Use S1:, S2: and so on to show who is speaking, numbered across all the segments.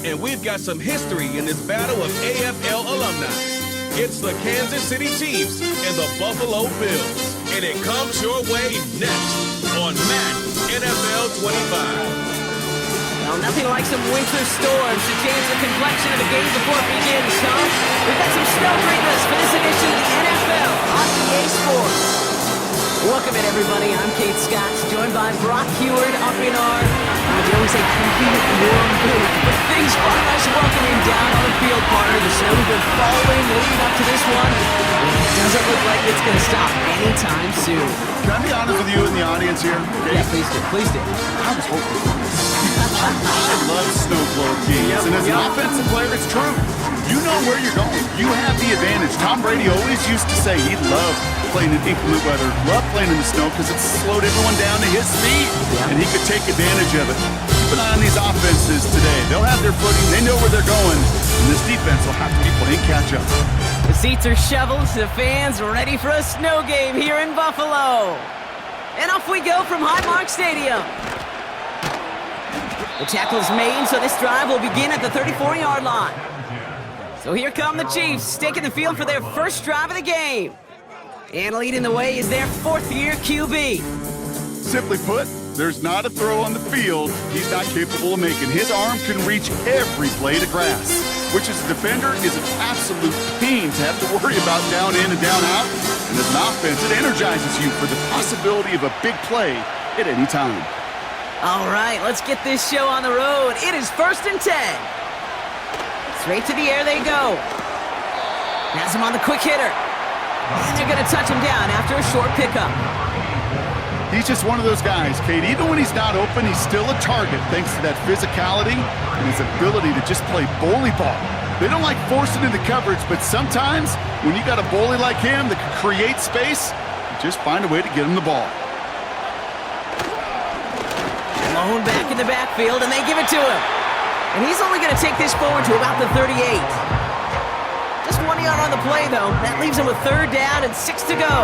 S1: and we've got some history in this battle of AFL alumni. It's the Kansas City Chiefs and the Buffalo Bills, and it comes your way next on Madden NFL 25.
S2: Well, nothing like some winter storms to change the complexion of the game before it begins, huh? We've got some snow greatness for this edition of the NFL on EA Sports. Welcome in, everybody. I'm Kate Scott, joined by Brock Heward up in our, I always say comfy, warm booth. But things are nice welcoming down on the field, partner. The snow's been falling leading up to this one. It doesn't look like it's going to stop anytime soon.
S3: Can I be honest with you in the audience here?
S2: Yeah, please do. Please do.
S3: I was hoping for this. I love snowblower games, and as an offensive player, it's true. You know where you're going. You have the advantage. Tom Brady always used to say he loved playing in inclement weather, loved playing in the snow because it slowed everyone down to his speed, and he could take advantage of it. Keep an eye on these offenses today. They'll have their footing. They know where they're going, and this defense will have to be playing catch-up.
S2: The seats are shoveled, the fans ready for a snow game here in Buffalo. And off we go from Highmark Stadium. The tackle is made, so this drive will begin at the 34-yard line. So here come the Chiefs, taking the field for their first drive of the game. And leading the way is their fourth-year QB.
S3: Simply put, there's not a throw on the field he's not capable of making. His arm can reach every blade of grass, which as a defender is an absolute pain to have to worry about down in and down out. And as an offense, it energizes you for the possibility of a big play at any time.
S2: All right, let's get this show on the road. It is 1st and 10. Straight to the air they go. Has him on the quick hitter. And they're going to touch him down after a short pickup.
S3: He's just one of those guys, Kate. Even when he's not open, he's still a target thanks to that physicality and his ability to just play bully ball. They don't like forcing into coverage, but sometimes when you got a bully like him that can create space, you just find a way to get him the ball.
S2: Blown back in the backfield, and they give it to him. And he's only going to take this forward to about the 38. Just 1 yard on the play, though. That leaves him with 3rd down and 6 to go.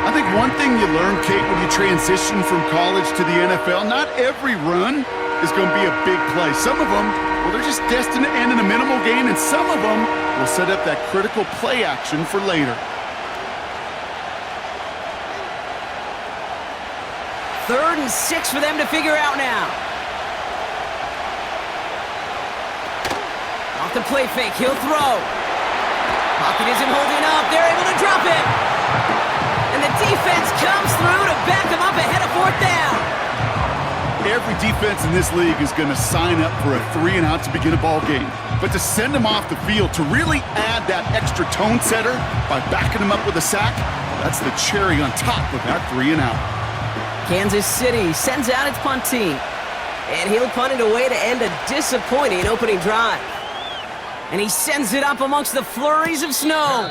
S3: I think one thing you learn, Kate, when you transition from college to the NFL, not every run is going to be a big play. Some of them, well, they're just destined to end in a minimal gain, and some of them will set up that critical play action for later.
S2: 3rd and 6 for them to figure out now. Off the play fake, he'll throw. Pocket isn't holding up, they're able to drop it. And the defense comes through to back them up ahead of 4th down.
S3: Every defense in this league is going to sign up for a 3-and-out to begin a ball game. But to send them off the field, to really add that extra tone setter by backing them up with a sack, that's the cherry on top of that 3-and-out.
S2: Kansas City sends out its punt team. And he'll punt it away to end a disappointing opening drive. And he sends it up amongst the flurries of snow.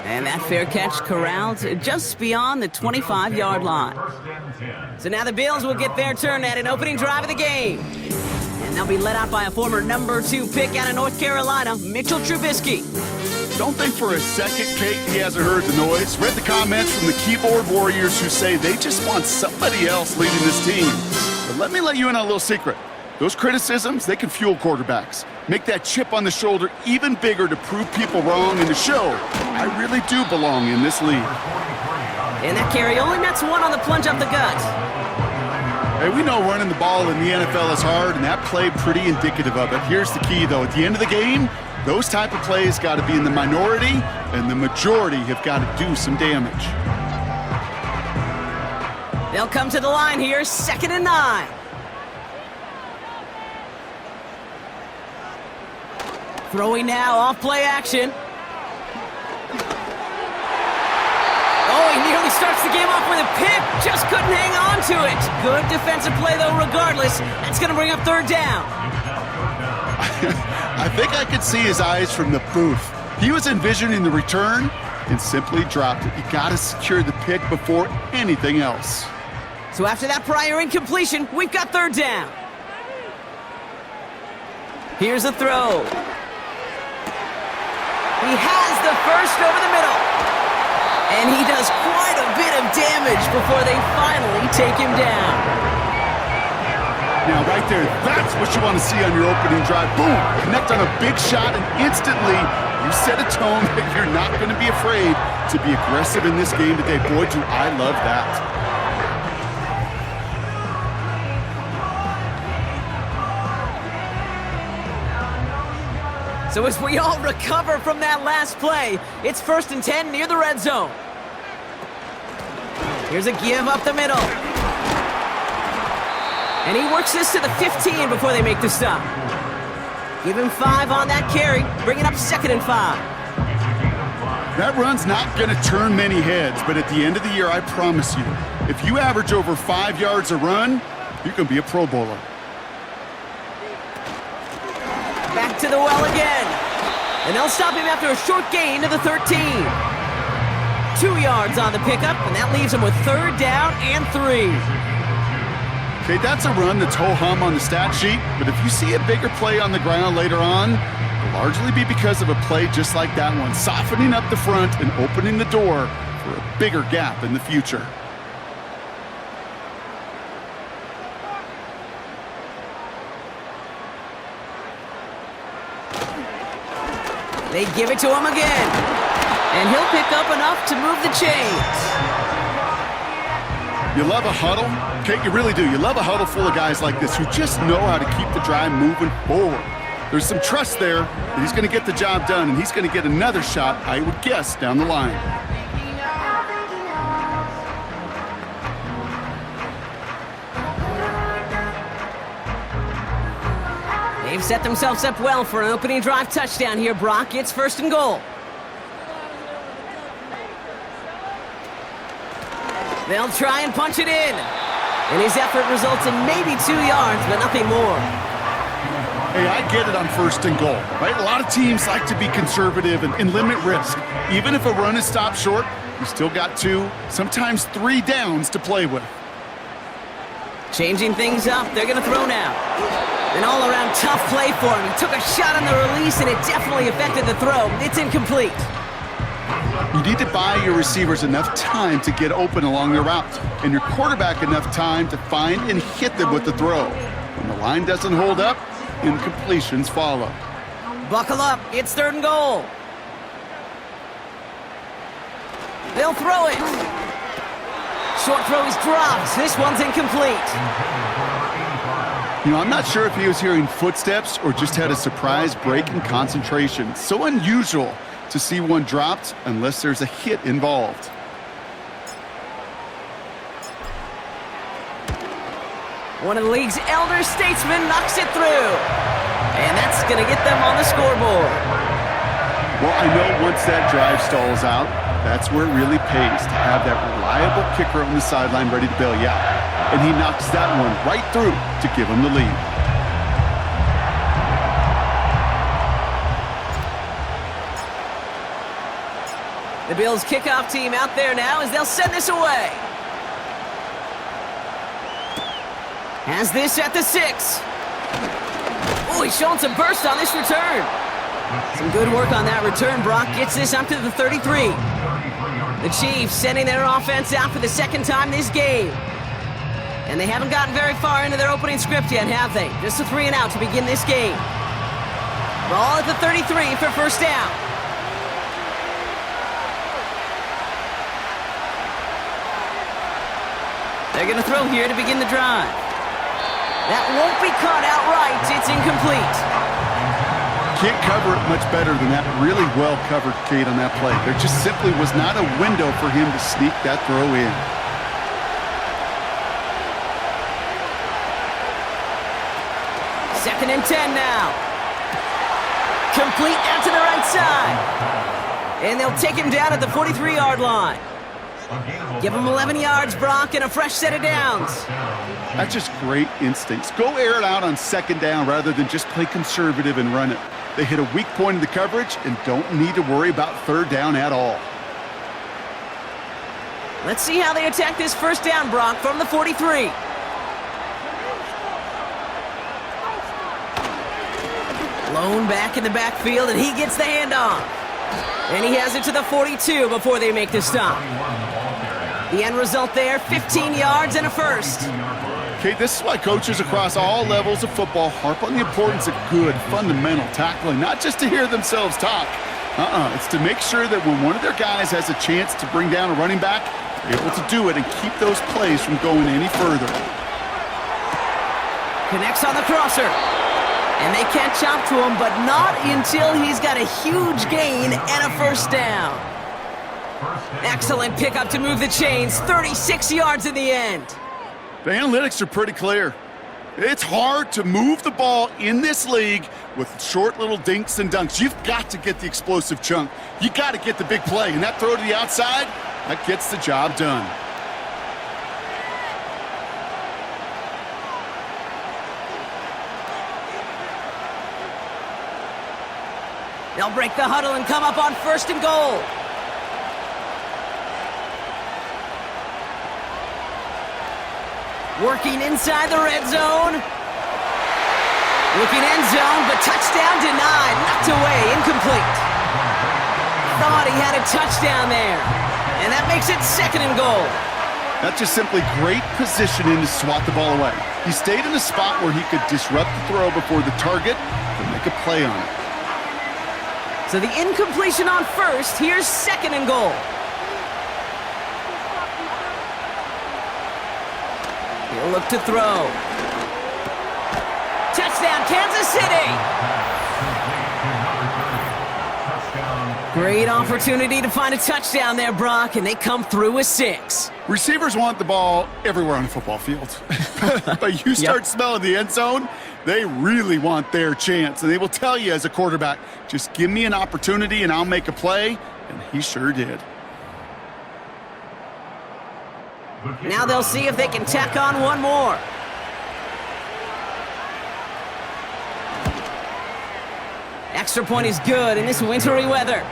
S2: And that fair catch corralled just beyond the 25-yard line. So now the Bills will get their turn at an opening drive of the game. And they'll be led out by a former number 2 pick out of North Carolina, Mitchell Trubisky.
S3: Don't think for a second, Kate, he hasn't heard the noise. Read the comments from the keyboard warriors who say they just want somebody else leading this team. But let me let you in on a little secret. Those criticisms, they can fuel quarterbacks. Make that chip on the shoulder even bigger to prove people wrong and to show I really do belong in this league.
S2: And that carry only nets 1 on the plunge up the gut.
S3: Hey, we know running the ball in the NFL is hard, and that play pretty indicative of it. Here's the key, though. At the end of the game, those type of plays got to be in the minority, and the majority have got to do some damage.
S2: They'll come to the line here, 2nd and 9. Throwing now, off play action. Oh, he nearly starts the game off with a pick. Just couldn't hang on to it. Good defensive play, though, regardless. That's going to bring up 3rd down.
S3: I think I could see his eyes from the booth. He was envisioning the return and simply dropped it. You got to secure the pick before anything else.
S2: So after that prior incompletion, we've got 3rd down. Here's a throw. He has the first over the middle. And he does quite a bit of damage before they finally take him down.
S3: Now, right there, that's what you want to see on your opening drive. Boom! Connect on a big shot, and instantly you set a tone that you're not going to be afraid to be aggressive in this game today. Boy, do I love that.
S2: So as we all recover from that last play, it's 1st and 10 near the red zone. Here's a give up the middle. And he works this to the 15 before they make the stop. Give him 5 on that carry, bring it up 2nd and 5.
S3: That run's not going to turn many heads, but at the end of the year, I promise you, if you average over 5 yards a run, you can be a Pro Bowler.
S2: Back to the well again. And they'll stop him after a short gain to the 13. 2 yards on the pickup, and that leaves him with 3rd down and 3.
S3: Okay, that's a run that's ho-hum on the stat sheet, but if you see a bigger play on the ground later on, it'll largely be because of a play just like that one, softening up the front and opening the door for a bigger gap in the future.
S2: They give it to him again. And he'll pick up enough to move the chains.
S3: You love a huddle? Okay, you really do. You love a huddle full of guys like this who just know how to keep the drive moving forward. There's some trust there that he's going to get the job done, and he's going to get another shot, I would guess, down the line.
S2: They've set themselves up well for an opening drive touchdown here, Brock. It's 1st and goal. They'll try and punch it in. And his effort results in maybe 2 yards, but nothing more.
S3: Hey, I get it on 1st and goal, right? A lot of teams like to be conservative and limit risk. Even if a run is stopped short, you still got 2, sometimes 3 downs to play with.
S2: Changing things up, they're going to throw now. An all-around tough play for him. He took a shot on the release, and it definitely affected the throw. It's incomplete.
S3: You need to buy your receivers enough time to get open along their route, and your quarterback enough time to find and hit them with the throw. When the line doesn't hold up, incompletions follow.
S2: Buckle up. It's 3rd and goal. They'll throw it. Short throw is dropped. This one's incomplete.
S3: You know, I'm not sure if he was hearing footsteps or just had a surprise break in concentration. It's so unusual to see one dropped unless there's a hit involved.
S2: One of the league's elder statesmen knocks it through. And that's going to get them on the scoreboard.
S3: Well, I know once that drive stalls out, that's where it really pays to have that reliable kicker on the sideline ready to bail you out. And he knocks that one right through to give him the lead.
S2: The Bills' kickoff team out there now as they'll send this away. Has this at the 6. Oh, he's showing some burst on this return. Some good work on that return. Brock gets this up to the 33. The Chiefs sending their offense out for the 2nd time this game. And they haven't gotten very far into their opening script yet, have they? Just a 3 and out to begin this game. Ball at the 33 for 1st down. They're going to throw here to begin the drive. That won't be caught outright. It's incomplete.
S3: Can't cover it much better than that. Really well covered, Kate, on that play. There just simply was not a window for him to sneak that throw in.
S2: 2nd and 10 now. Complete out to the right side. And they'll take him down at the 43-yard line. Give him 11 yards, Brock, and a fresh set of downs.
S3: That's just great instincts. Go air it out on 2nd down rather than just play conservative and run it. They hit a weak point in the coverage and don't need to worry about 3rd down at all.
S2: Let's see how they attack this 1st down, Brock, from the 43. Lone back in the backfield, and he gets the handoff. And he has it to the 42 before they make the stop. The end result there, 15 yards and a first.
S3: Okay, this is why coaches across all levels of football harp on the importance of good, fundamental tackling, not just to hear themselves talk. It's to make sure that when one of their guys has a chance to bring down a running back, they're able to do it and keep those plays from going any further.
S2: Connects on the crosser. And they can't chop to him, but not until he's got a huge gain and a first down. Excellent pickup to move the chains. 36 yards in the end.
S3: The analytics are pretty clear. It's hard to move the ball in this league with short little dinks and dunks. You've got to get the explosive chunk. You got to get the big play. And that throw to the outside, that gets the job done.
S2: They'll break the huddle and come up on 1st and goal. Working inside the red zone. Looking end zone, but touchdown denied. Knocked away, incomplete. Thought he had a touchdown there. And that makes it 2nd and goal.
S3: That's just simply great positioning to swat the ball away. He stayed in a spot where he could disrupt the throw before the target and make a play on it.
S2: So the incompletion on 1st, here's 2nd and goal. He'll look to throw. Touchdown, Kansas City! Great opportunity to find a touchdown there, Brock, and they come through with 6.
S3: Receivers want the ball everywhere on the football field. But you start smelling the end zone, they really want their chance. And they will tell you as a quarterback, just give me an opportunity and I'll make a play. And he sure did.
S2: Now they'll see if they can tack on one more. Extra point is good in this wintry weather.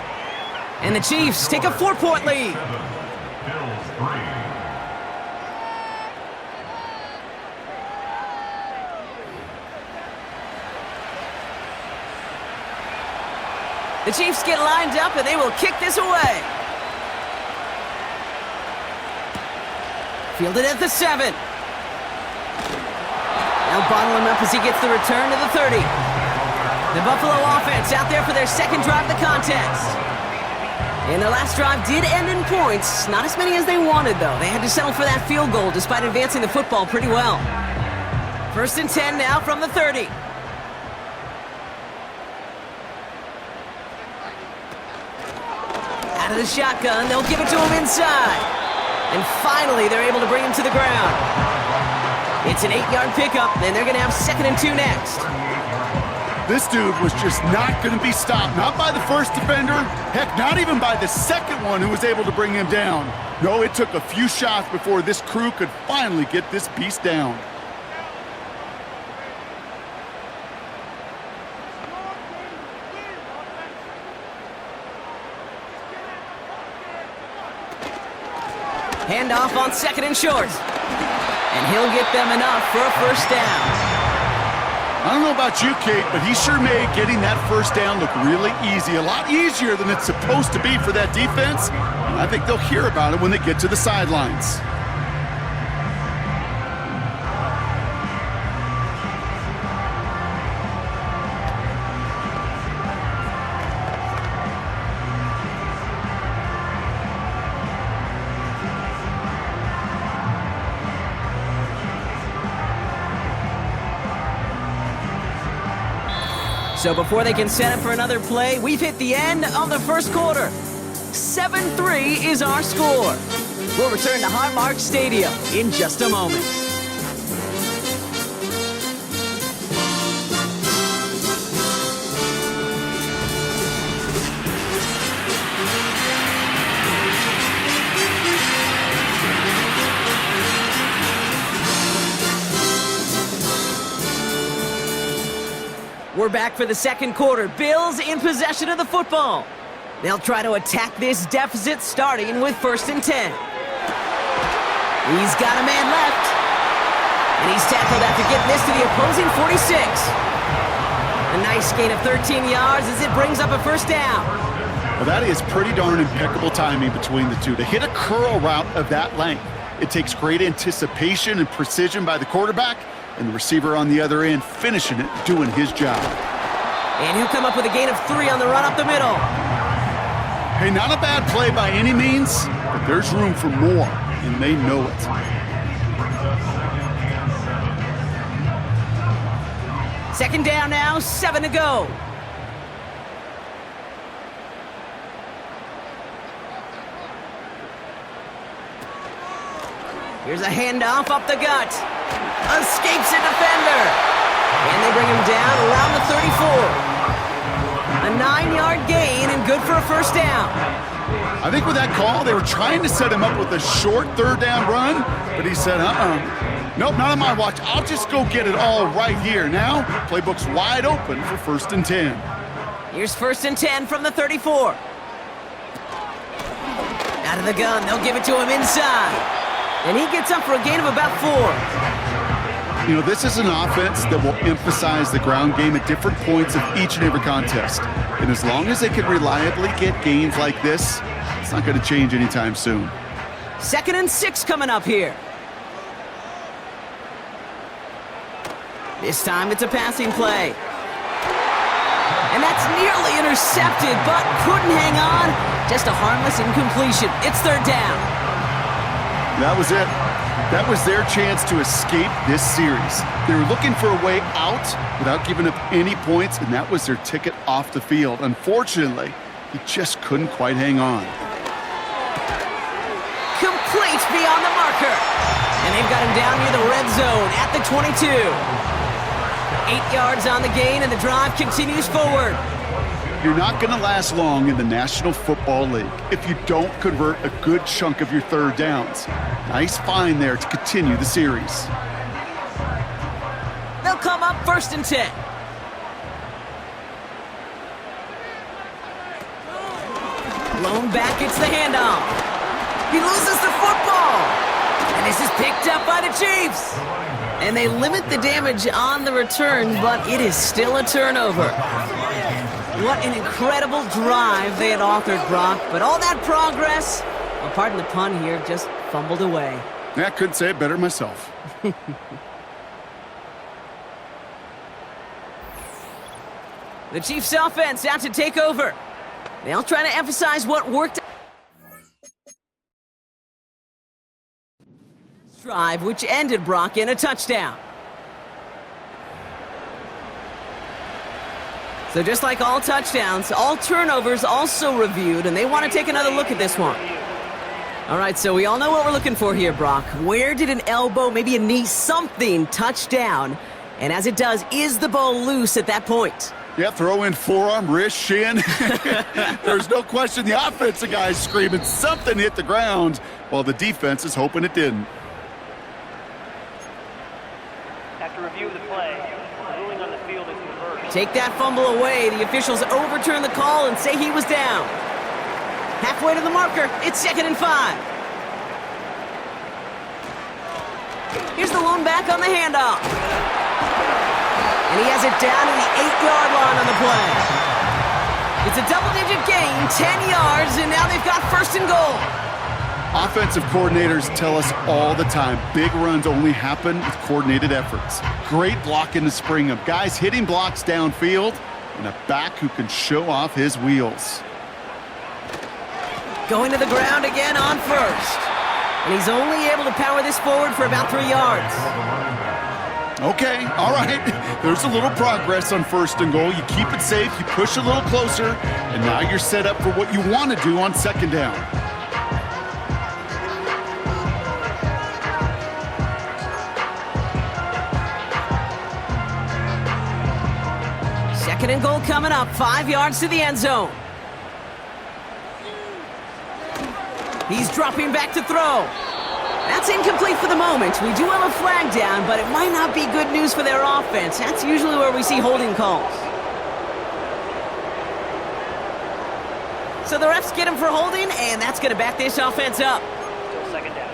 S2: And the Chiefs take a 4-point lead. The Chiefs get lined up and they will kick this away. Fielded at the 7. Now bottle him up as he gets the return to the 30. The Buffalo offense out there for their 2nd drive of the contest. And their last drive did end in points. Not as many as they wanted, though. They had to settle for that field goal despite advancing the football pretty well. 1st and 10 now from the 30. Out of the shotgun, they'll give it to him inside. And finally, they're able to bring him to the ground. It's an 8-yard pickup, and they're going to have 2nd and 2 next.
S3: This dude was just not going to be stopped. Not by the first defender. Heck, not even by the second one who was able to bring him down. No, it took a few shots before this crew could finally get this beast down.
S2: Handoff on 2nd and short. And he'll get them enough for a first down.
S3: I don't know about you, Kate, but he sure made getting that first down look really easy. A lot easier than it's supposed to be for that defense. And I think they'll hear about it when they get to the sidelines.
S2: So before they can set up for another play, we've hit the end of the 1st quarter. 7-3 is our score. We'll return to Highmark Stadium in just a moment. We're back for the 2nd quarter. Bills in possession of the football. They'll try to attack this deficit starting with 1st and 10. He's got a man left. And he's tackled after getting this to the opposing 46. A nice gain of 13 yards as it brings up a first down.
S3: Well, that is pretty darn impeccable timing between the two. To hit a curl route of that length It takes great anticipation and precision by the quarterback, and the receiver on the other end finishing it, doing his job.
S2: And he'll come up with a gain of 3 on the run up the middle.
S3: Hey, not a bad play by any means, but there's room for more, and they know it.
S2: Second down now, 7 to go. Here's a handoff up the gut. Escapes a defender. And they bring him down around the 34. A 9-yard gain and good for a first down.
S3: I think with that call, they were trying to set him up with a short third down run, but he said, nope, not on my watch. I'll just go get it all right here. Now, playbook's wide open for 1st and 10.
S2: Here's 1st and 10 from the 34. Out of the gun, they'll give it to him inside. And he gets up for a gain of about 4.
S3: You know, this is an offense that will emphasize the ground game at different points of each and every contest. And as long as they can reliably get gains like this, it's not going to change anytime soon.
S2: 2nd and 6 coming up here. This time it's a passing play. And that's nearly intercepted, but couldn't hang on. Just a harmless incompletion. It's 3rd down.
S3: That was it. That was their chance to escape this series. They were looking for a way out without giving up any points, and that was their ticket off the field. Unfortunately, he just couldn't quite hang on.
S2: Complete beyond the marker. And they've got him down near the red zone at the 22. 8 yards on the gain, and the drive continues forward.
S3: You're not going to last long in the National Football League if you don't convert a good chunk of your third downs. Nice find there to continue the series.
S2: They'll come up 1st and 10. Blown back, gets the handoff. He loses the football. And this is picked up by the Chiefs. And they limit the damage on the return, but it is still a turnover. What an incredible drive they had authored, Brock. But all that progress, well, pardon the pun here, just fumbled away.
S3: Yeah, I couldn't say it better myself.
S2: The Chiefs' offense out to take over. They'll try to emphasize what worked. Drive, which ended, Brock, in a touchdown. So just like all touchdowns, all turnovers also reviewed, and they want to take another look at this one. All right, so we all know what we're looking for here, Brock. Where did an elbow, maybe a knee, something touch down? And as it does, is the ball loose at that point?
S3: Yeah, throw in forearm, wrist, shin. There's no question the offensive guy's screaming something hit the ground, while the defense is hoping it didn't.
S4: After review of the play, the ruling on the field is reversed.
S2: Take that fumble away. The officials overturn the call and say he was down. Halfway to the marker, it's 2nd and 5. Here's the lone back on the handoff. And he has it down to the 8-yard line on the play. It's a double-digit gain, 10 yards, and now they've got 1st and goal.
S3: Offensive coordinators tell us all the time, big runs only happen with coordinated efforts. Great blocking to spring them. Guys hitting blocks downfield, and a back who can show off his wheels.
S2: Going to the ground again on 1st. And he's only able to power this forward for about 3 yards.
S3: Okay, all right. There's a little progress on 1st and goal. You keep it safe, you push a little closer, and now you're set up for what you want to do on 2nd down.
S2: Second and goal coming up, 5 yards to the end zone. He's dropping back to throw. That's incomplete for the moment. We do have a flag down, but it might not be good news for their offense. That's usually where we see holding calls. So the refs get him for holding, and that's going to back this offense up.
S4: Still 2nd down.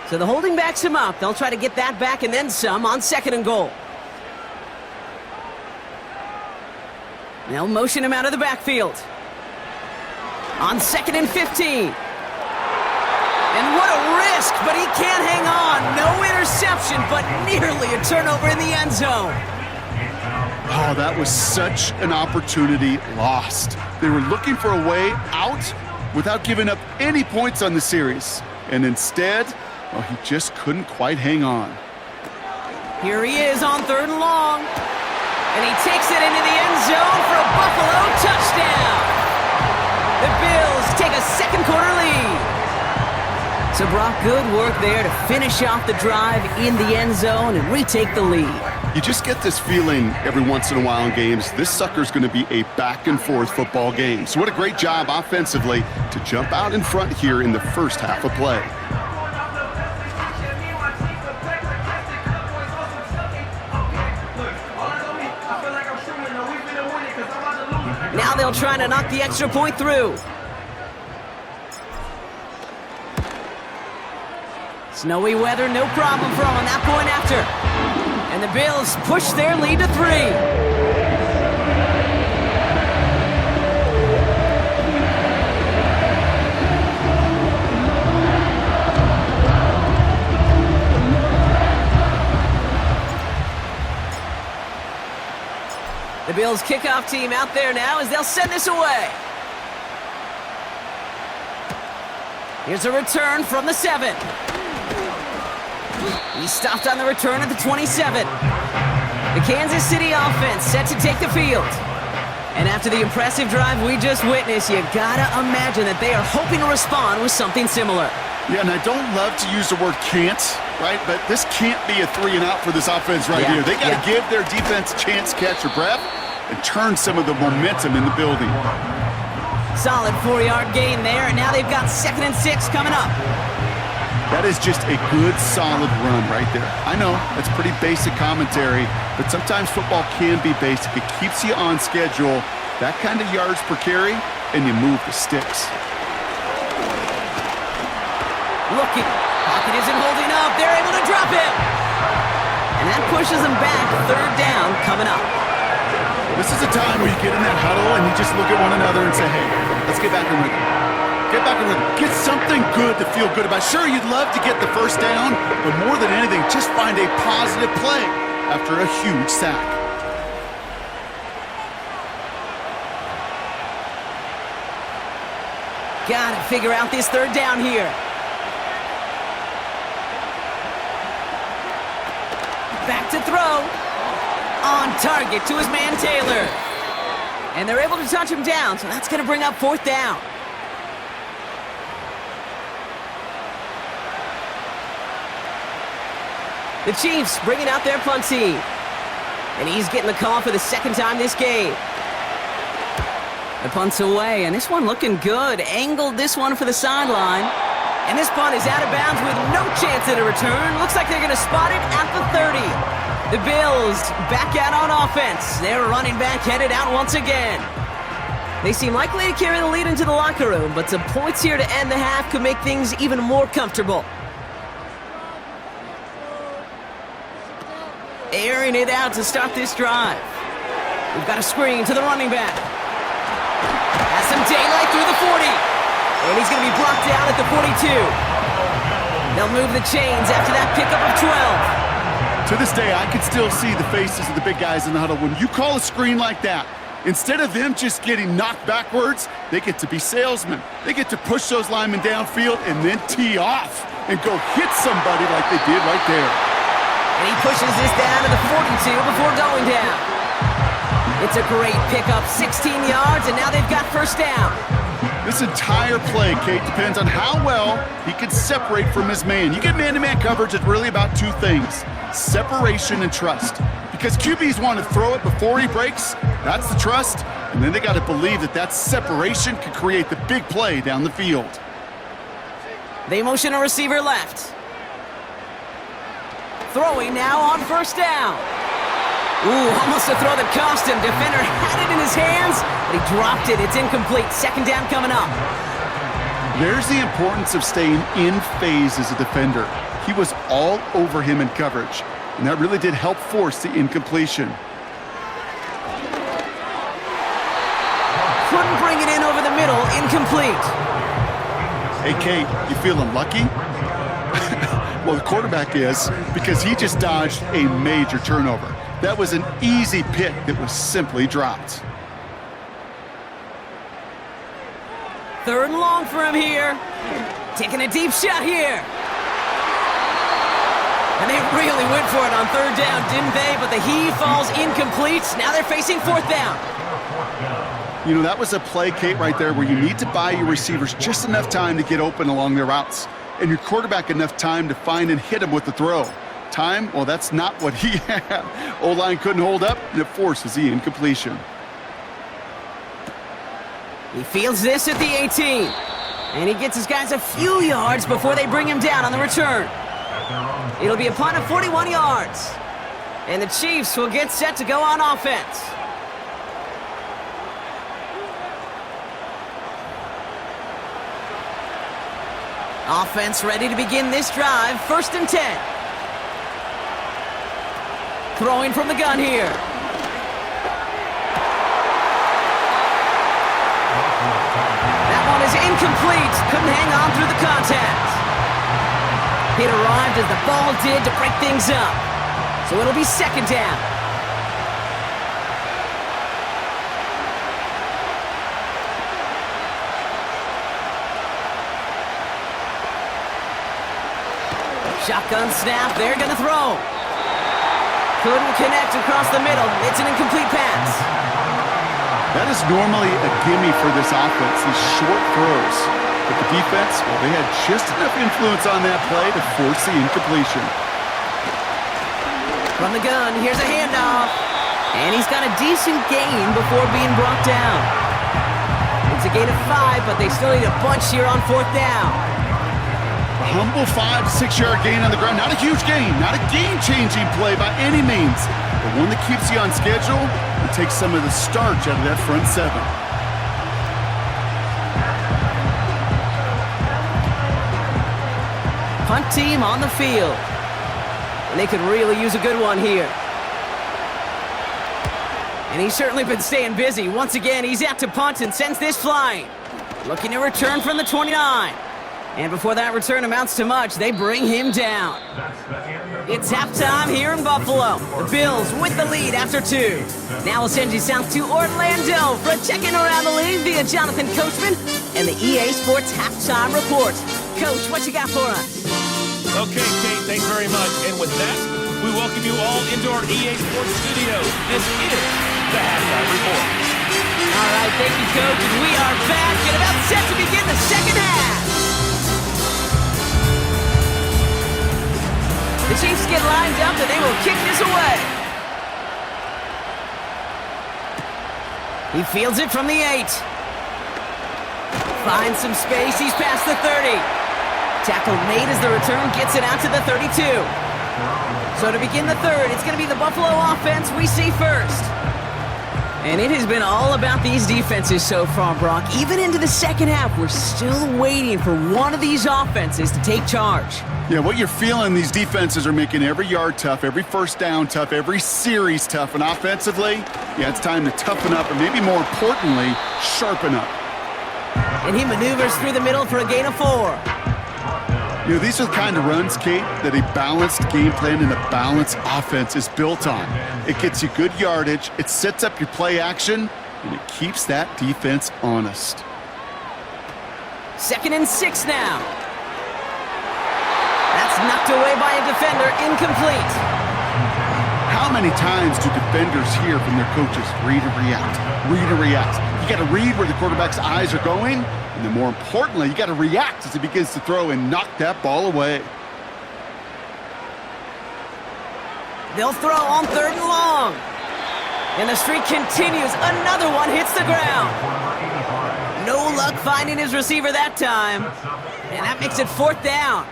S2: So the holding backs him up. They'll try to get that back and then some on 2nd and goal. They'll motion him out of the backfield. On 2nd and 15. And what a risk, but he can't hang on. No interception, but nearly a turnover in the end zone.
S3: Oh, that was such an opportunity lost. They were looking for a way out without giving up any points on the series. And instead, well, he just couldn't quite hang on.
S2: Here he is on 3rd and long. And he takes it into the end zone for a Buffalo touchdown. The Bills take a second quarter lead. So Brock, good work there to finish off the drive in the end zone and retake the lead.
S3: You just get this feeling every once in a while in games, this sucker's going to be a back-and-forth football game. So what a great job offensively to jump out in front here in the first half of play.
S2: Now they'll try to knock the extra point through. Snowy weather, no problem for them on that point after. And the Bills push their lead to 3. The Bills kickoff team out there now as they'll send this away. Here's a return from the 7. He stopped on the return at the 27. The Kansas City offense set to take the field. And after the impressive drive we just witnessed, you gotta imagine that they are hoping to respond with something similar.
S3: Yeah, and I don't love to use the word can't, right? But this can't be a 3 and out for this offense right here. They got to give their defense a chance to catch their breath and turn some of the momentum in the building.
S2: Solid 4-yard gain there, and now they've got 2nd and 6 coming up.
S3: That is just a good, solid run right there. I know, that's pretty basic commentary, but sometimes football can be basic. It keeps you on schedule, that kind of yards per carry, and you move the sticks.
S2: Looking. Pocket isn't holding up. They're able to drop it. And that pushes them back. 3rd down coming up.
S3: This is a time where you get in that huddle and you just look at one another and say, hey, let's get back in rhythm. Get back in rhythm. Get something good to feel good about. Sure, you'd love to get the first down, but more than anything, just find a positive play after a huge sack.
S2: Gotta figure out this 3rd down here. Back to throw. On target to his man Taylor. And they're able to touch him down, so that's going to bring up 4th down. The Chiefs bringing out their punt team. And he's getting the call for the 2nd time this game. The punt's away, and this one looking good. Angled this one for the sideline. And this punt is out of bounds with no chance at a return. Looks like they're going to spot it at the 30. The Bills back out on offense. Their running back headed out once again. They seem likely to carry the lead into the locker room, but some points here to end the half could make things even more comfortable. Airing it out to start this drive. We've got a screen to the running back. Has some daylight through the 40. And he's going to be blocked down at the 42. They'll move the chains after that pickup of 12.
S3: To this day, I can still see the faces of the big guys in the huddle. When you call a screen like that, instead of them just getting knocked backwards, they get to be salesmen. They get to push those linemen downfield and then tee off and go hit somebody like they did right there.
S2: And he pushes this down to the 42 before going down. It's a great pickup, 16 yards, and now they've got 1st down.
S3: This entire play, Kate, depends on how well he can separate from his man. You get man-to-man coverage, it's really about 2 things, separation and trust. Because QBs want to throw it before he breaks, that's the trust, and then they got to believe that that separation can create the big play down the field.
S2: They motion a receiver left. Throwing now on 1st down. Ooh, almost a throw that cost him. Defender had it in his hands, but he dropped it. It's incomplete. 2nd down coming up.
S3: There's the importance of staying in phase as a defender. He was all over him in coverage, and that really did help force the incompletion.
S2: Couldn't bring it in over the middle, incomplete.
S3: Hey, Kate, you feeling lucky? Well, the quarterback is, because he just dodged a major turnover. That was an easy pick that was simply dropped.
S2: 3rd and long for him here. Taking a deep shot here. And they really went for it on 3rd down, didn't they? But the heave falls incomplete. Now they're facing 4th down.
S3: You know, that was a play, Kate, right there where you need to buy your receivers just enough time to get open along their routes, and your quarterback enough time to find and hit him with the throw. Time, well, that's not what he had. O-line couldn't hold up, and it forces the incompletion.
S2: He fields this at the 18. And he gets his guys a few yards before they bring him down on the return. It'll be a punt of 41 yards. And the Chiefs will get set to go on offense. Offense ready to begin this drive. 1st and 10. Throwing from the gun here. That one is incomplete. Couldn't hang on through the contact. It arrived as the ball did to break things up. So it'll be 2nd down. Shotgun snap, they're gonna throw. Couldn't connect across the middle. It's an incomplete pass.
S3: That is normally a gimme for this offense, these short throws. But the defense, well, they had just enough influence on that play to force the incompletion.
S2: From the gun, here's a handoff. And he's got a decent gain before being brought down. It's a gain of 5, but they still need a bunch here on 4th down.
S3: A humble 5 to 6 yard gain on the ground. Not a huge gain, not a game-changing play by any means, but one that keeps you on schedule and takes some of the starch out of that front 7.
S2: Punt team on the field. And they could really use a good one here. And he's certainly been staying busy. Once again, he's out to punt and sends this flying. Looking to return from the 29. And before that return amounts to much, they bring him down. It's halftime here in Buffalo. The Bills with the lead after 2. Now we'll send you south to Orlando for a check-in around the league via Jonathan Coachman and the EA Sports Halftime Report. Coach, what you got for us?
S1: Okay, Kate, thanks very much. And with that, we welcome you all into our EA Sports studios. This is the Halftime Report.
S2: All right, thank you, Coach. And we are back and about set to begin the second half. The Chiefs get lined up and they will kick this away. He fields it from the 8. Finds some space. He's past the 30. Tackle made as the return gets it out to the 32. So to begin the 3rd, it's going to be the Buffalo offense we see first. And it has been all about these defenses so far, Brock. Even into the second half, we're still waiting for one of these offenses to take charge.
S3: Yeah, what you're feeling, these defenses are making every yard tough, every first down tough, every series tough. And offensively, yeah, it's time to toughen up and maybe more importantly, sharpen up.
S2: And he maneuvers through the middle for a gain of 4.
S3: You know, these are the kind of runs, Kate, that a balanced game plan and a balanced offense is built on. It gets you good yardage, it sets up your play action, and it keeps that defense honest.
S2: 2nd and 6 now. That's knocked away by a defender, incomplete.
S3: How many times do defenders hear from their coaches, read and react, read and react? You got to read where the quarterback's eyes are going, and then more importantly, you got to react as he begins to throw and knock that ball away.
S2: They'll throw on 3rd and long. And the streak continues. Another one hits the ground. No luck finding his receiver that time. And that makes it 4th down.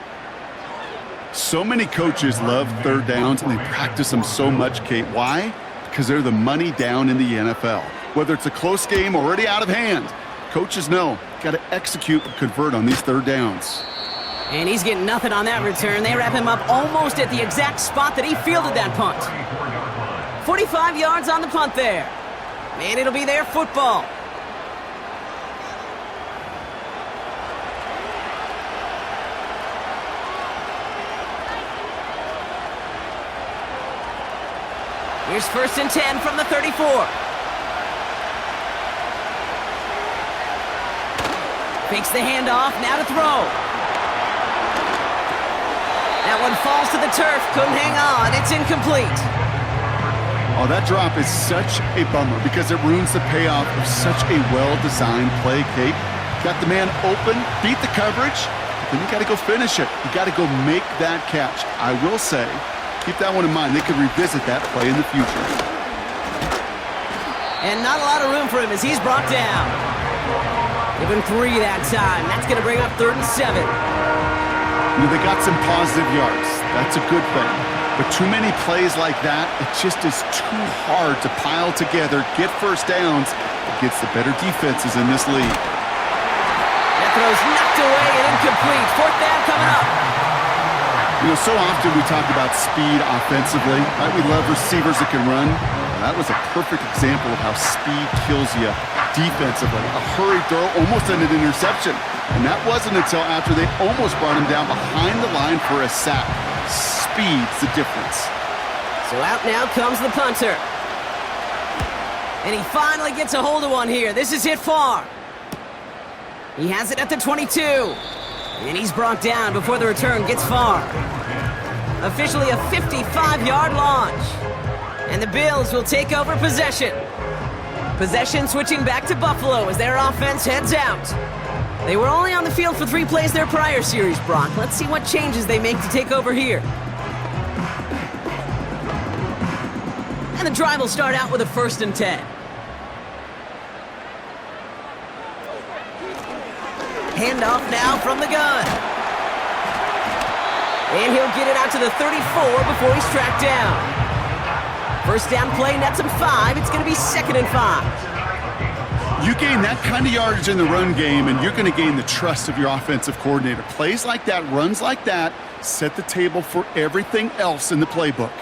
S3: So many coaches love 3rd downs, and they practice them so much, Kate. Why? Because they're the money down in the NFL. Whether it's a close game or already out of hand, coaches know, got to execute and convert on these 3rd downs.
S2: And he's getting nothing on that return. They wrap him up almost at the exact spot that he fielded that punt. 45 yards on the punt there. And it'll be their football. Here's 1st and 10 from the 34. Fakes the handoff, now to throw. That one falls to the turf, couldn't hang on, it's incomplete.
S3: Oh, that drop is such a bummer because it ruins the payoff of such a well-designed play, Kate. Got the man open, beat the coverage, then you got to go finish it. You got to go make that catch. I will say, keep that one in mind. They could revisit that play in the future.
S2: And not a lot of room for him as he's brought down. Give him 3 that time. That's going to bring up 3rd and 7.
S3: You know, they got some positive yards. That's a good thing. But too many plays like that, it just is too hard to pile together, get first downs against the better defenses in this league.
S2: That throw's knocked away and incomplete. 4th down coming up.
S3: You know, so often we talk about speed offensively, right? We love receivers that can run. Well, that was a perfect example of how speed kills you defensively. A hurried throw almost ended an interception. And that wasn't until after they almost brought him down behind the line for a sack. Speed's the difference.
S2: So out now comes the punter. And he finally gets a hold of one here. This is hit far. He has it at the 22. And he's brought down before the return gets far. Officially a 55-yard launch. And the Bills will take over possession. Possession switching back to Buffalo as their offense heads out. They were only on the field for 3 plays their prior series, Brock. Let's see what changes they make to take over here. And the drive will start out with a 1st and 10. Handoff now from the gun. And he'll get it out to the 34 before he's tracked down. 1st down play nets him 5. It's going to be 2nd and 5.
S3: You gain that kind of yardage in the run game, and you're going to gain the trust of your offensive coordinator. Plays like that, runs like that, set the table for everything else in the playbook.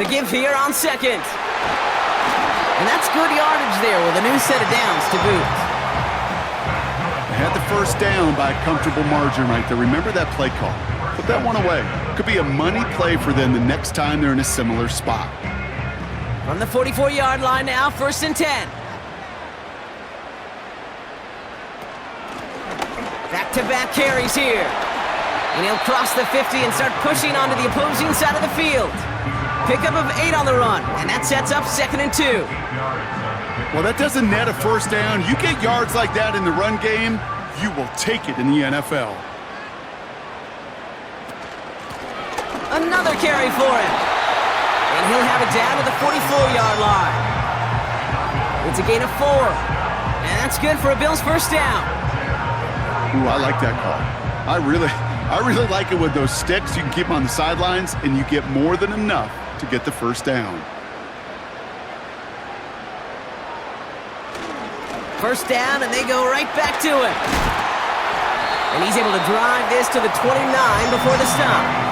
S2: The give here on 2nd. And that's good yardage there with a new set of downs to boot.
S3: They had the 1st down by a comfortable margin right there. Remember that play call. Put that one away. Could be a money play for them the next time they're in a similar spot.
S2: From the 44-yard line now, 1st and 10. Back-to-back carries here. And he'll cross the 50 and start pushing onto the opposing side of the field. Pickup of 8 on the run, and that sets up 2nd and 2.
S3: Well, that doesn't net a 1st down. You get yards like that in the run game, you will take it in the NFL.
S2: Another carry for him. And he'll have it down to the 44-yard line. It's a gain of 4. And that's good for a Bills 1st down.
S3: Ooh, I like that call. I really like it with those sticks. You can keep them on the sidelines, and you get more than enough to get the 1st down.
S2: 1st down, and they go right back to it. And he's able to drive this to the 29 before the stop.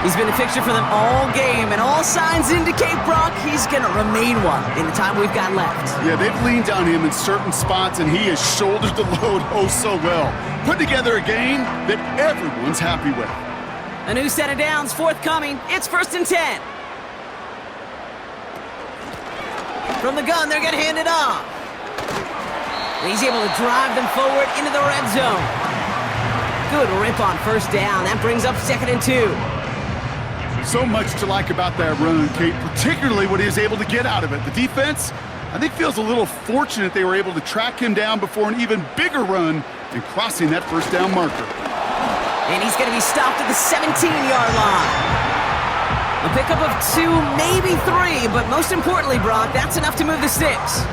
S2: He's been a fixture for them all game, and all signs indicate, Brock, he's going to remain one in the time we've got left.
S3: Yeah, they've leaned on him in certain spots, and he has shouldered the load oh so well. Put together a game that everyone's happy with.
S2: A new set of downs forthcoming. It's 1st and 10. From the gun, they're going to hand it off. And he's able to drive them forward into the red zone. Good rip on 1st down. That brings up 2nd and 2.
S3: So much to like about that run, Kate, particularly what he was able to get out of it. The defense, I think, feels a little fortunate they were able to track him down before an even bigger run and crossing that 1st down marker.
S2: And he's going to be stopped at the 17-yard line. A pickup of 2, maybe 3, but most importantly, Brock, that's enough to move the sticks.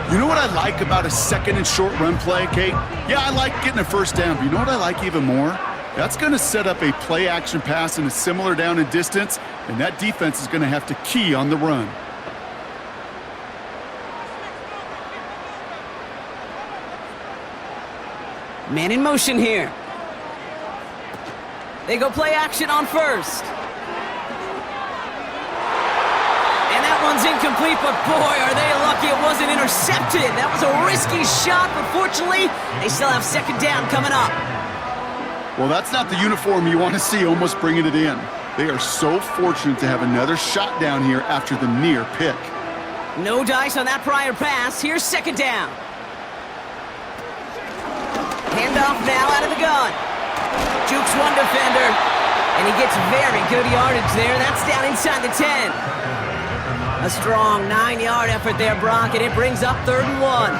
S3: You know what I like about a 2nd and short run play, Kate? Yeah, I like getting a 1st down, but you know what I like even more? That's going to set up a play-action pass in a similar down and distance, and that defense is going to have to key on the run.
S2: Man in motion here. They go play action on 1st. And that one's incomplete, but boy, are they lucky it wasn't intercepted. That was a risky shot, but fortunately, they still have 2nd down coming up.
S3: Well, that's not the uniform you want to see almost bringing it in. They are so fortunate to have another shot down here after the near pick.
S2: No dice on that prior pass. Here's second down. Handoff now out of the gun. Jukes one defender, and he gets very good yardage there. That's down inside the 10. A strong 9-yard effort there, Brock, and it brings up 3rd and 1.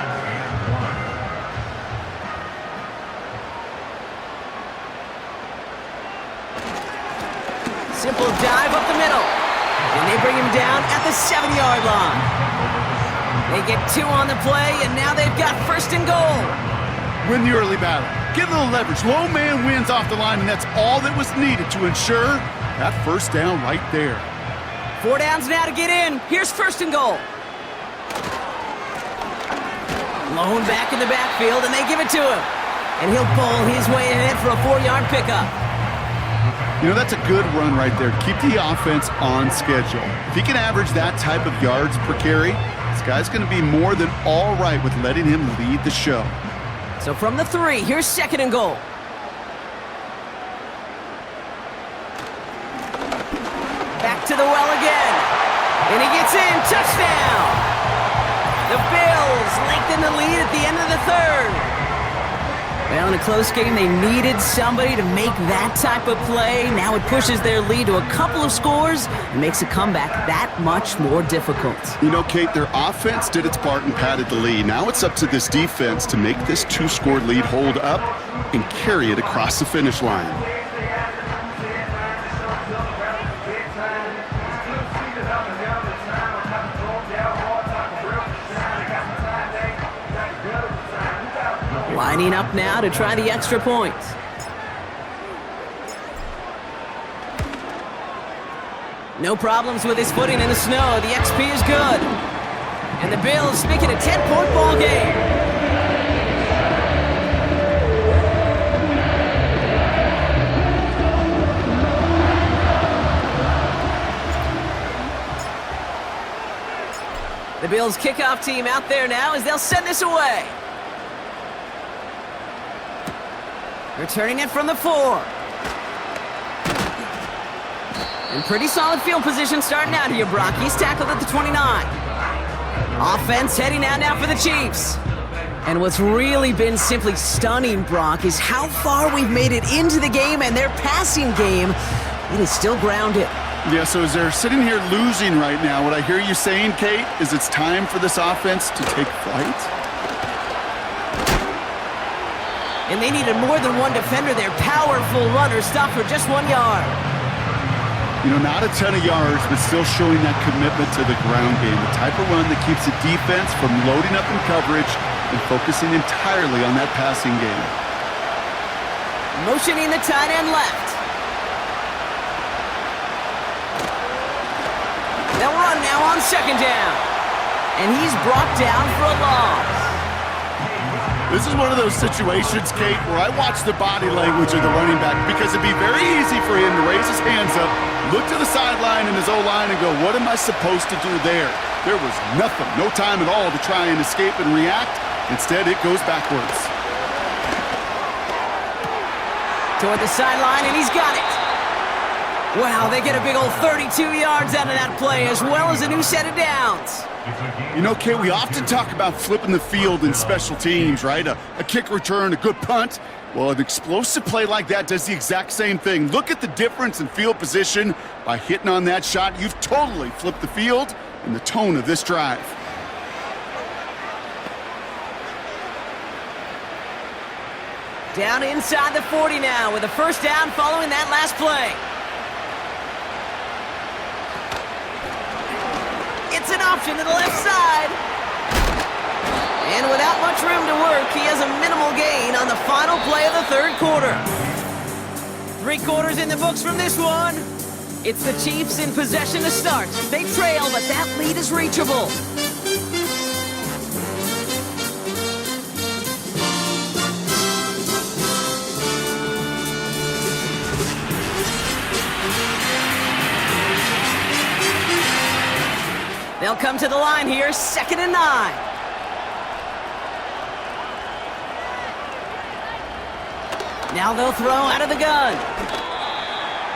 S2: Simple dive up the middle, and they bring him down at the 7-yard line. They get 2 on the play, and now they've got 1st and goal.
S3: Win the early battle. Get a little leverage. Low man wins off the line, and that's all that was needed to ensure that 1st down right there.
S2: 4 downs now to get in. Here's 1st and goal. Lone back in the backfield, and they give it to him. And he'll bowl his way ahead for a 4-yard pickup.
S3: You know, that's a good run right there. Keep the offense on schedule. If he can average that type of yards per carry, this guy's going to be more than all right with letting him lead the show.
S2: So from the 3, here's 2nd and goal. Back to the well again. And he gets in. Touchdown! The Bills lengthen the lead at the end of the 3rd. Well, in a close game, they needed somebody to make that type of play. Now it pushes their lead to a couple of scores and makes a comeback that much more difficult.
S3: You know, Kate, their offense did its part and padded the lead. Now it's up to this defense to make this 2-score lead hold up and carry it across the finish line.
S2: Lining up now to try the extra point. No problems with his footing in the snow. The XP is good. And the Bills make it a 10-point ball game. The Bills kickoff team out there now as they'll send this away. Returning it from the 4. And pretty solid field position starting out here, Brock. He's tackled at the 29. Offense heading out now for the Chiefs. And what's really been simply stunning, Brock, is how far we've made it into the game, and their passing game, it is still grounded.
S3: Yeah, so as they're sitting here losing right now, what I hear you saying, Kate, is it's time for this offense to take flight?
S2: And they needed more than one defender. Their powerful runner stopped for just 1 yard.
S3: You know, not a ton of yards, but still showing that commitment to the ground game. The type of run that keeps the defense from loading up in coverage and focusing entirely on that passing game.
S2: Motioning the tight end left. They'll run now on 2nd down. And he's brought down for a loss.
S3: This is one of those situations, Kate, where I watch the body language of the running back because it'd be very easy for him to raise his hands up, look to the sideline in his O-line and go, what am I supposed to do there? There was nothing, no time at all to try and escape and react. Instead, it goes backwards.
S2: Toward the sideline, and he's got it. Wow, they get a big old 32 yards out of that play, as well as a new set of downs.
S3: You know, Kate, we often talk about flipping the field in special teams, right? A kick return, a good punt. Well, an explosive play like that does the exact same thing. Look at the difference in field position. By hitting on that shot, you've totally flipped the field and the tone of this drive.
S2: Down inside the 40 now with a 1st down following that last play. It's an option to the left side. And without much room to work, he has a minimal gain on the final play of the 3rd quarter. 3 quarters in the books from this one. It's the Chiefs in possession to start. They trail, but that lead is reachable. They'll come to the line here, 2nd and 9. Now they'll throw out of the gun.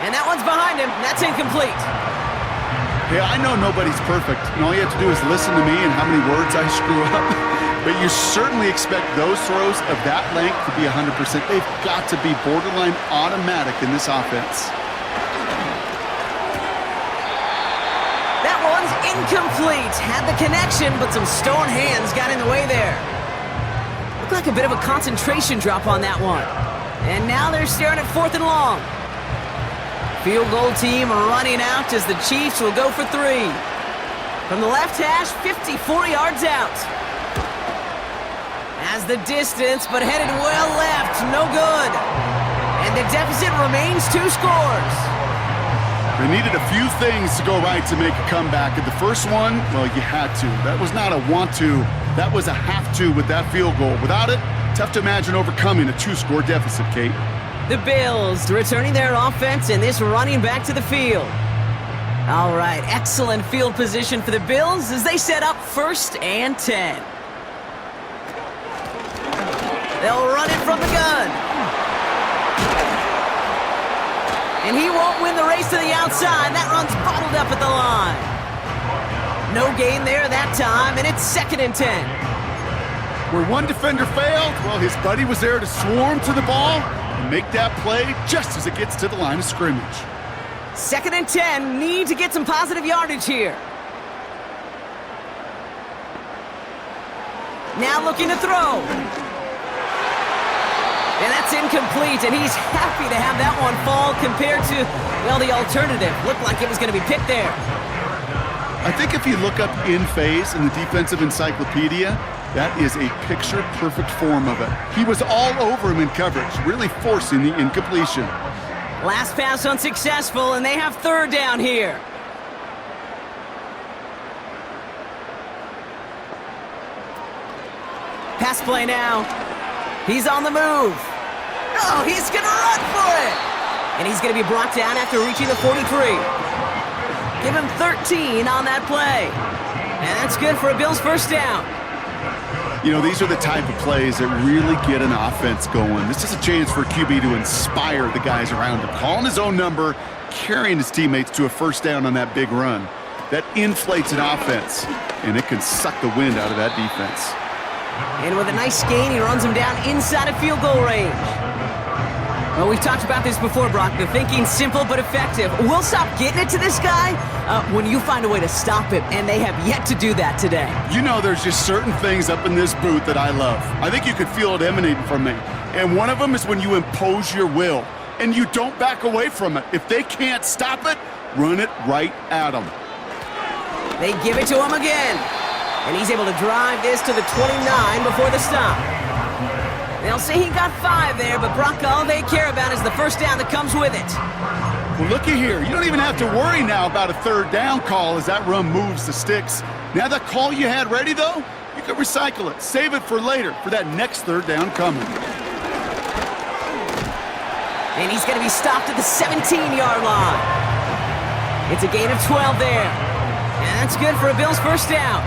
S2: And that one's behind him. That's incomplete.
S3: Yeah, I know nobody's perfect, and all you have to do is listen to me and how many words I screw up. But you certainly expect those throws of that length to be 100%. They've got to be borderline automatic in this offense.
S2: That one's incomplete. Had the connection, but some stone hands got in the way there. Looked like a bit of a concentration drop on that one. And now they're staring at 4th and long. Field goal team running out as the Chiefs will go for 3. From the left hash, 54 yards out. As the distance, but headed well left, no good. And the deficit remains 2 scores.
S3: They needed a few things to go right to make a comeback. And the first one, well, you had to. That was not a want to. That was a have to with that field goal. Without it, tough to imagine overcoming a 2-score deficit, Kate.
S2: The Bills returning their offense and this running back to the field. All right, excellent field position for the Bills as they set up 1st and 10. They'll run it from the gun. And he won't win the race to the outside. That run's bottled up at the line. No gain there that time, and it's 2nd and 10.
S3: Where one defender failed, well, his buddy was there to swarm to the ball and make that play just as it gets to the line of scrimmage.
S2: 2nd and 10, need to get some positive yardage here. Now looking to throw. And that's incomplete, and he's happy to have that one fall compared to, well, the alternative. Looked like it was going to be picked there.
S3: I think if you look up in phase in the defensive encyclopedia, that is a picture-perfect form of it. He was all over him in coverage, really forcing the incompletion.
S2: Last pass unsuccessful, and they have 3rd down here. Pass play now. He's on the move. Oh, he's going to run for it. And he's going to be brought down after reaching the 43. Give him 13 on that play. And that's good for a Bills 1st down.
S3: You know, these are the type of plays that really get an offense going. This is a chance for a QB to inspire the guys around him. Calling his own number, carrying his teammates to a 1st down on that big run. That inflates an offense, and it can suck the wind out of that defense.
S2: And with a nice gain, he runs him down inside of field goal range. Well, we've talked about this before, Brock. The thinking's simple but effective. We'll stop getting it to this guy when you find a way to stop him, and they have yet to do that today.
S3: You know, there's just certain things up in this booth that I love. I think you could feel it emanating from me. And one of them is when you impose your will, and you don't back away from it. If they can't stop it, run it right at them.
S2: They give it to him again. And he's able to drive this to the 29 before the stop. They'll say he got 5 there, but Brock, all they care about is the 1st down that comes with it.
S3: Well, looky here. You don't even have to worry now about a 3rd down call as that run moves the sticks. Now that call you had ready, though, you can recycle it. Save it for later, for that next 3rd down coming.
S2: And he's going to be stopped at the 17-yard line. It's a gain of 12 there. And that's good for a Bills 1st down.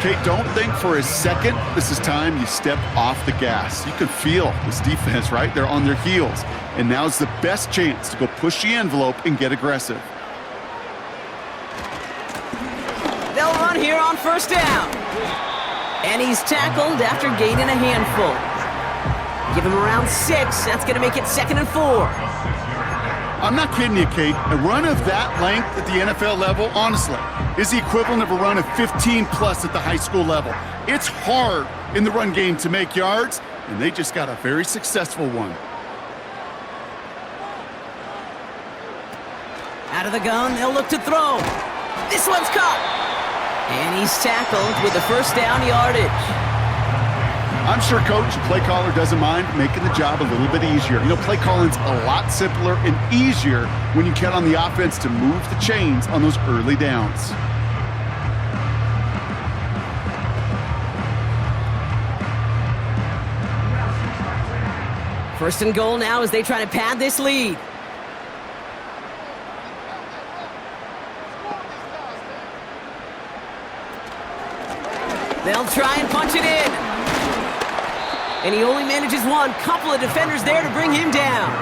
S3: Kate, don't think for a second this is time you step off the gas. You can feel this defense, right? They're on their heels. And now's the best chance to go push the envelope and get aggressive.
S2: They'll run here on 1st down. And he's tackled after gaining a handful. Give him around 6. That's going to make it 2nd and 4.
S3: I'm not kidding you, Kate. A run of that length at the NFL level, honestly, is the equivalent of a run of 15-plus at the high school level. It's hard in the run game to make yards, and they just got a very successful one.
S2: Out of the gun, they'll look to throw. This one's caught. And he's tackled with the 1st down yardage.
S3: I'm sure Coach, the play caller, doesn't mind making the job a little bit easier. You know, play calling's a lot simpler and easier when you count on the offense to move the chains on those early downs.
S2: First and goal now as they try to pad this lead. They'll try and punch it in. And he only manages one. Couple of defenders there to bring him down.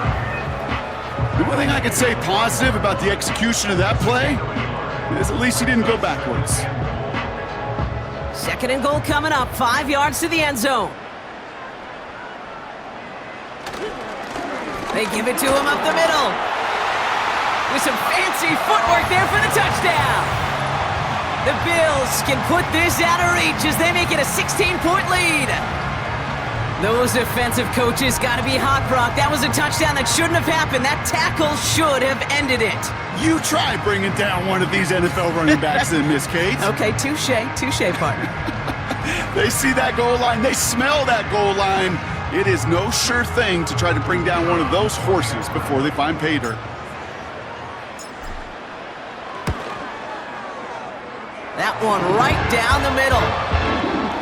S3: We One thing I could say positive about the execution of that play is at least he didn't go backwards.
S2: Second and goal coming up, 5 yards to the end zone. They give it to him up the middle. With some fancy footwork there for the touchdown. The Bills can put this out of reach as they make it a 16-point lead. Those defensive coaches got to be hot, Brock. That was a touchdown that shouldn't have happened. That tackle should have ended it.
S3: You try bringing down one of these NFL running backs in, Miss Kate.
S2: Okay, touche, partner.
S3: They see that goal line. They smell that goal line. It is no sure thing to try to bring down one of those horses before they find pay dirt.
S2: That one right down the middle.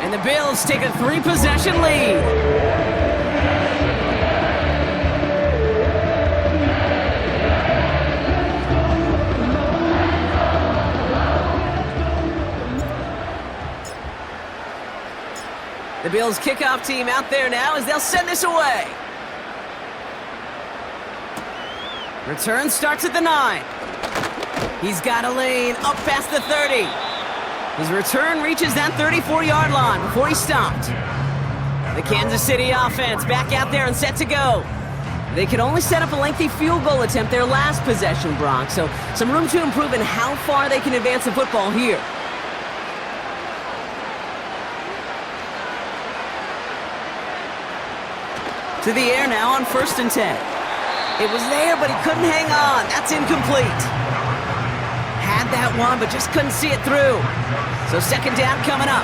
S2: And the Bills take a 3-possession lead. The Bills kickoff team out there now as they'll send this away. Return starts at the 9. He's got a lane up past the 30. His return reaches that 34-yard line before he stopped. The Kansas City offense back out there and set to go. They could only set up a lengthy field goal attempt their last possession, Brock, so some room to improve in how far they can advance the football here. To the air now on 1st and 10. It was there, but he couldn't hang on. That's incomplete. Had that one, but just couldn't see it through. So 2nd down coming up.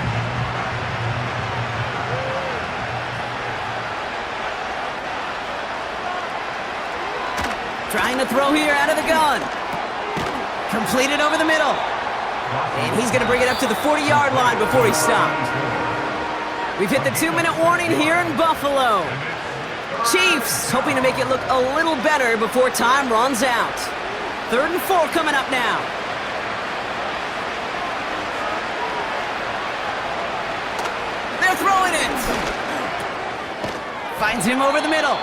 S2: Trying to throw here out of the gun. Completed over the middle. And he's going to bring it up to the 40-yard line before he stopped. We've hit the 2-minute warning here in Buffalo. Chiefs hoping to make it look a little better before time runs out. 3rd and 4 coming up now. They're throwing it. Finds him over the middle.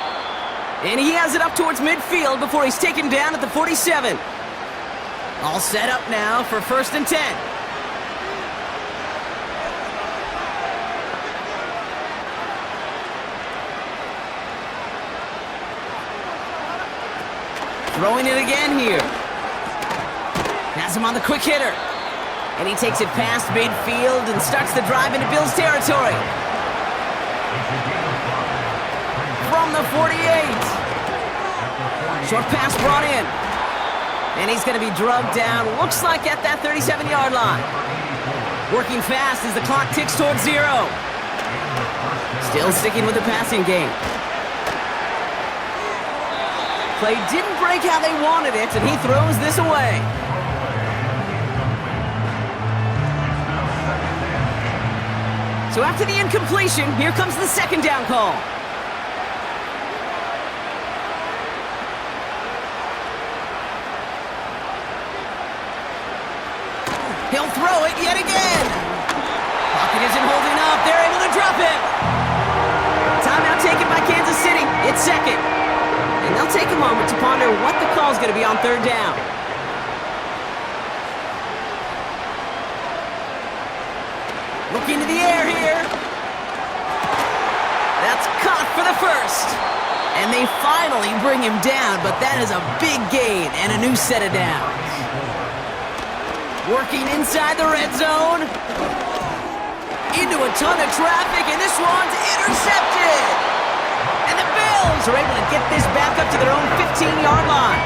S2: And he has it up towards midfield before he's taken down at the 47. All set up now for 1st and 10. Throwing it again here. Has him on the quick hitter. And he takes it past midfield and starts the drive into Bills territory. From the 48. Short pass brought in. And he's going to be drugged down, looks like at that 37-yard line. Working fast as the clock ticks towards 0. Still sticking with the passing game. Play didn't break how they wanted it, and he throws this away. So after the incompletion, here comes the 2nd down call. He'll throw it yet again. Pocket isn't holding up. They're able to drop it. Timeout taken by Kansas City. It's 2nd. And they'll take a moment to ponder what the call's going to be on 3rd down. Looking to the air here. That's caught for the 1st. And they finally bring him down, but that is a big gain and a new set of downs. Working inside the red zone. Into a ton of traffic, and this one's intercepted. And the Bills are able to get this back up to their own 15-yard line.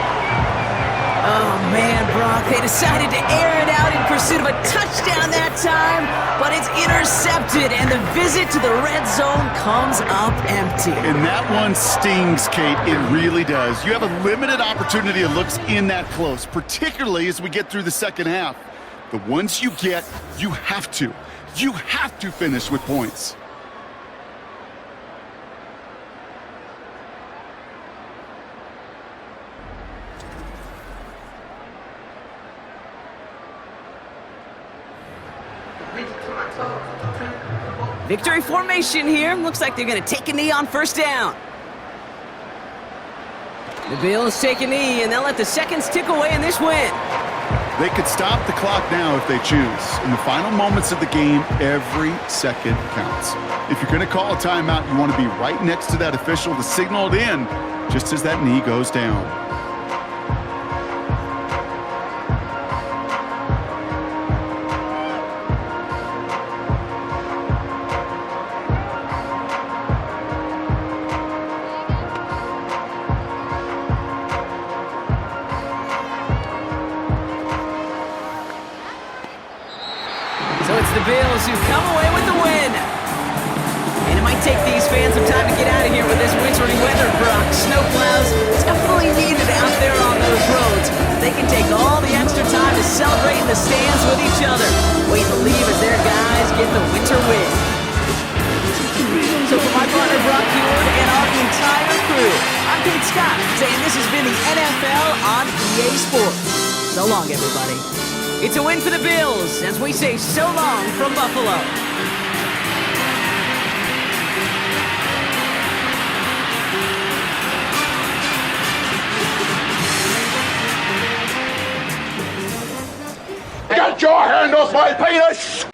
S2: Oh, man, Brock, they decided to air it out in pursuit of a touchdown that time, but it's intercepted, and the visit to the red zone comes up empty.
S3: And that one stings, Kate. It really does. You have a limited opportunity of looks in that close, particularly as we get through the 2nd half. The ones you get, you have to finish with points.
S2: Victory formation here. Looks like they're going to take a knee on 1st down. The Bills take a knee, and they'll let the seconds tick away in this win.
S3: They could stop the clock now if they choose. In the final moments of the game, every second counts. If you're going to call a timeout, you want to be right next to that official to signal it in just as that knee goes down.
S2: So it's the Bills who come away with the win. And it might take these fans some time to get out of here with this wintry weather, Brock. Snowplows definitely needed out there on those roads. They can take all the extra time to celebrate in the stands with each other. Wait to leave as their guys get the winter win. So for my partner Brock Heward and our entire crew, I'm Pete Scott saying this has been the NFL on EA Sports. So long, everybody. It's a win for the Bills as we say so long from Buffalo.
S5: Get your hand off my penis!